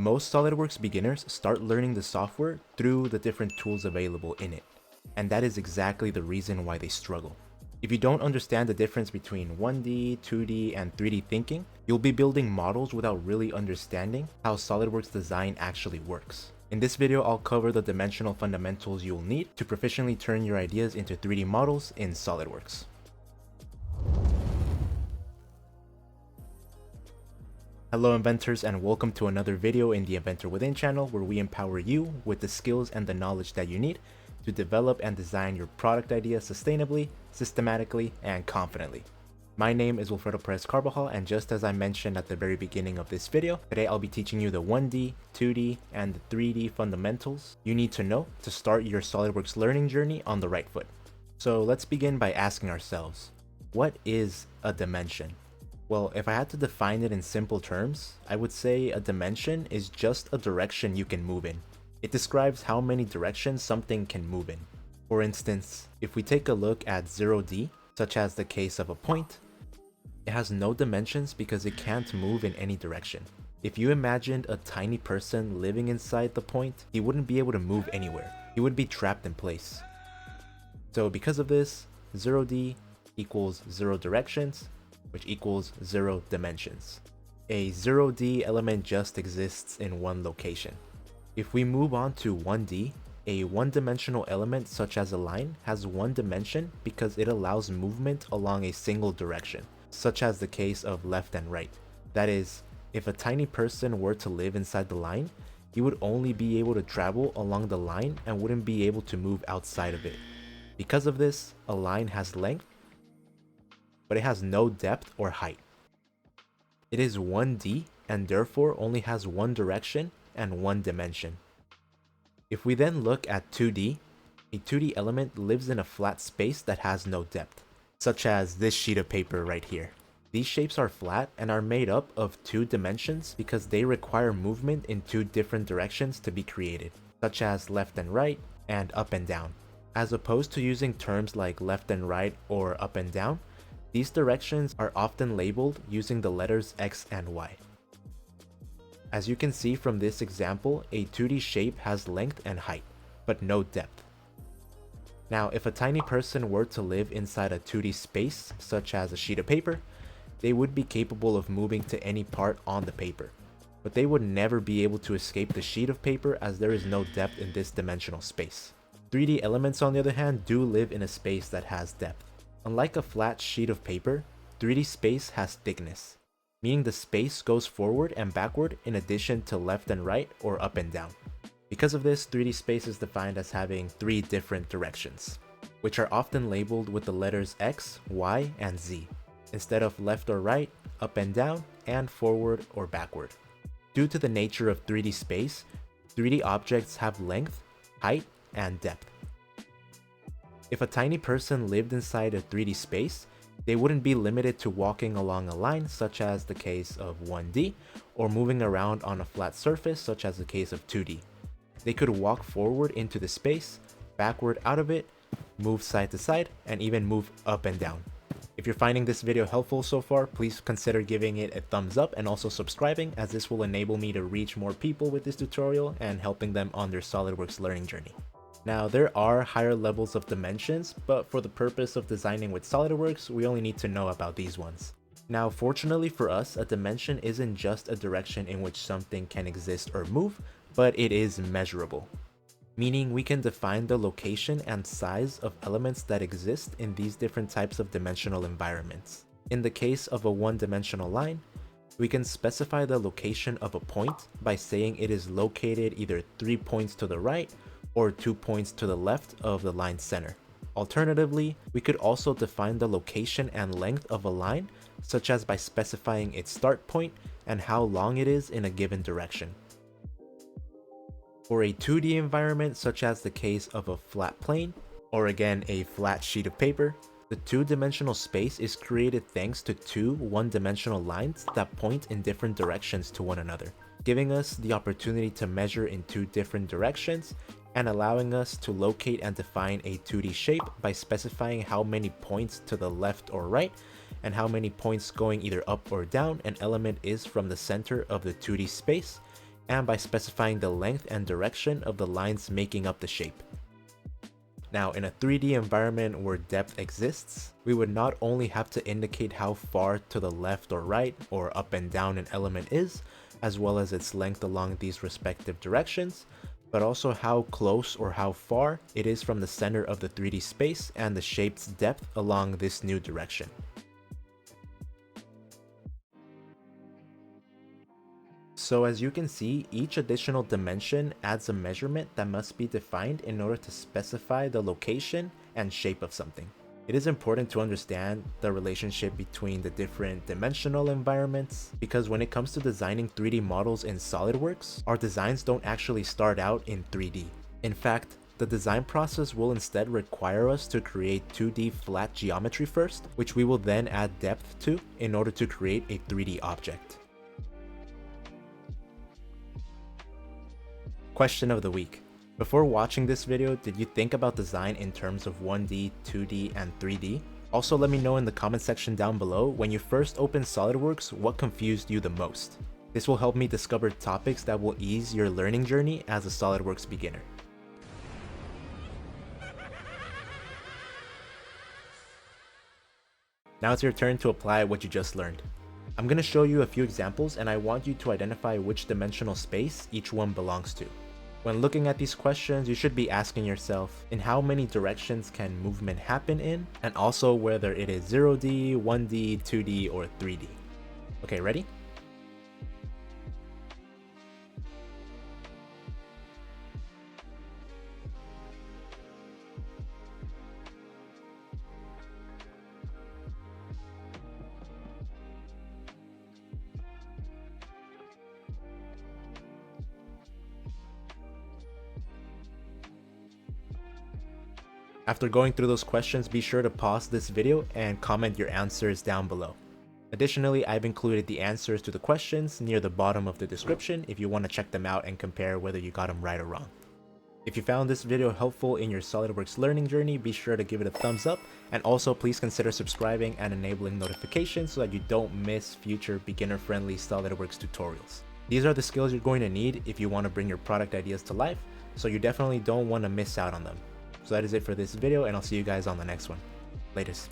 Most SolidWorks beginners start learning the software through the different tools available in it, and that is exactly the reason why they struggle. If you don't understand the difference between 1D, 2D, and 3D thinking, you'll be building models without really understanding how SolidWorks design actually works. In this video, I'll cover the dimensional fundamentals you'll need to proficiently turn your ideas into 3D models in SolidWorks. Hello inventors, and welcome to another video in the Inventor Within channel, where we empower you with the skills and the knowledge that you need to develop and design your product idea sustainably, systematically, and confidently. My name is Wilfredo Perez Carbajal, and just as I mentioned at the very beginning of this video, today I'll be teaching you the 1D, 2D, and the 3D fundamentals you need to know to start your SolidWorks learning journey on the right foot. So let's begin by asking ourselves, what is a dimension? Well, if I had to define it in simple terms, I would say a dimension is just a direction you can move in. It describes how many directions something can move in. For instance, if we take a look at 0D, such as the case of a point, it has no dimensions because it can't move in any direction. If you imagined a tiny person living inside the point, he wouldn't be able to move anywhere. He would be trapped in place. So because of this, 0D equals 0 directions, which equals 0 dimensions. A 0D element just exists in one location. If we move on to 1D, a one-dimensional element such as a line has one dimension because it allows movement along a single direction, such as the case of left and right. That is, if a tiny person were to live inside the line, he would only be able to travel along the line and wouldn't be able to move outside of it. Because of this, a line has length, but it has no depth or height. It is 1D and therefore only has one direction and one dimension. If we then look at 2D, a 2D element lives in a flat space that has no depth, such as this sheet of paper right here. These shapes are flat and are made up of two dimensions because they require movement in two different directions to be created, such as left and right and up and down. As opposed to using terms like left and right or up and down, these directions are often labeled using the letters X and Y. As you can see from this example, a 2D shape has length and height, but no depth. Now, if a tiny person were to live inside a 2D space, such as a sheet of paper, they would be capable of moving to any part on the paper, but they would never be able to escape the sheet of paper as there is no depth in this dimensional space. 3D elements, on the other hand, do live in a space that has depth. Unlike a flat sheet of paper, 3D space has thickness, meaning the space goes forward and backward in addition to left and right or up and down. Because of this, 3D space is defined as having 3 different directions, which are often labeled with the letters X, Y, and Z, instead of left or right, up and down, and forward or backward. Due to the nature of 3D space, 3D objects have length, height, and depth. If a tiny person lived inside a 3D space, they wouldn't be limited to walking along a line, such as the case of 1D, or moving around on a flat surface, such as the case of 2D. They could walk forward into the space, backward out of it, move side to side, and even move up and down. If you're finding this video helpful so far, please consider giving it a thumbs up and also subscribing, as this will enable me to reach more people with this tutorial and helping them on their SolidWorks learning journey. Now, there are higher levels of dimensions, but for the purpose of designing with SolidWorks, we only need to know about these ones. Now, fortunately for us, a dimension isn't just a direction in which something can exist or move, but it is measurable. Meaning we can define the location and size of elements that exist in these different types of dimensional environments. In the case of a one-dimensional line, we can specify the location of a point by saying it is located either 3 points to the right or 2 points to the left of the line center. Alternatively, we could also define the location and length of a line, such as by specifying its start point and how long it is in a given direction. For a 2D environment, such as the case of a flat plane, or again a flat sheet of paper, the two-dimensional space is created thanks to two one-dimensional lines that point in different directions to one another, giving us the opportunity to measure in two different directions and allowing us to locate and define a 2D shape by specifying how many points to the left or right and how many points going either up or down an element is from the center of the 2D space, and by specifying the length and direction of the lines making up the shape. Now, in a 3D environment where depth exists, we would not only have to indicate how far to the left or right, or up and down an element is, as well as its length along these respective directions, but also how close or how far it is from the center of the 3D space and the shape's depth along this new direction. So as you can see, each additional dimension adds a measurement that must be defined in order to specify the location and shape of something. It is important to understand the relationship between the different dimensional environments, because when it comes to designing 3D models in SolidWorks, our designs don't actually start out in 3D. In fact, the design process will instead require us to create 2D flat geometry first, which we will then add depth to in order to create a 3D object. Question of the week. Before watching this video, did you think about design in terms of 1D, 2D, and 3D? Also, let me know in the comment section down below, when you first opened SolidWorks, what confused you the most? This will help me discover topics that will ease your learning journey as a SolidWorks beginner. Now it's your turn to apply what you just learned. I'm going to show you a few examples, and I want you to identify which dimensional space each one belongs to. When looking at these questions, you should be asking yourself, in how many directions can movement happen in, and also whether it is 0D, 1D, 2D, or 3D. Okay, ready? After going through those questions, be sure to pause this video and comment your answers down below. Additionally, I've included the answers to the questions near the bottom of the description if you want to check them out and compare whether you got them right or wrong. If you found this video helpful in your SolidWorks learning journey, be sure to give it a thumbs up, and also please consider subscribing and enabling notifications so that you don't miss future beginner-friendly SolidWorks tutorials. These are the skills you're going to need if you want to bring your product ideas to life, so you definitely don't want to miss out on them. So that is it for this video, and I'll see you guys on the next one. Latest.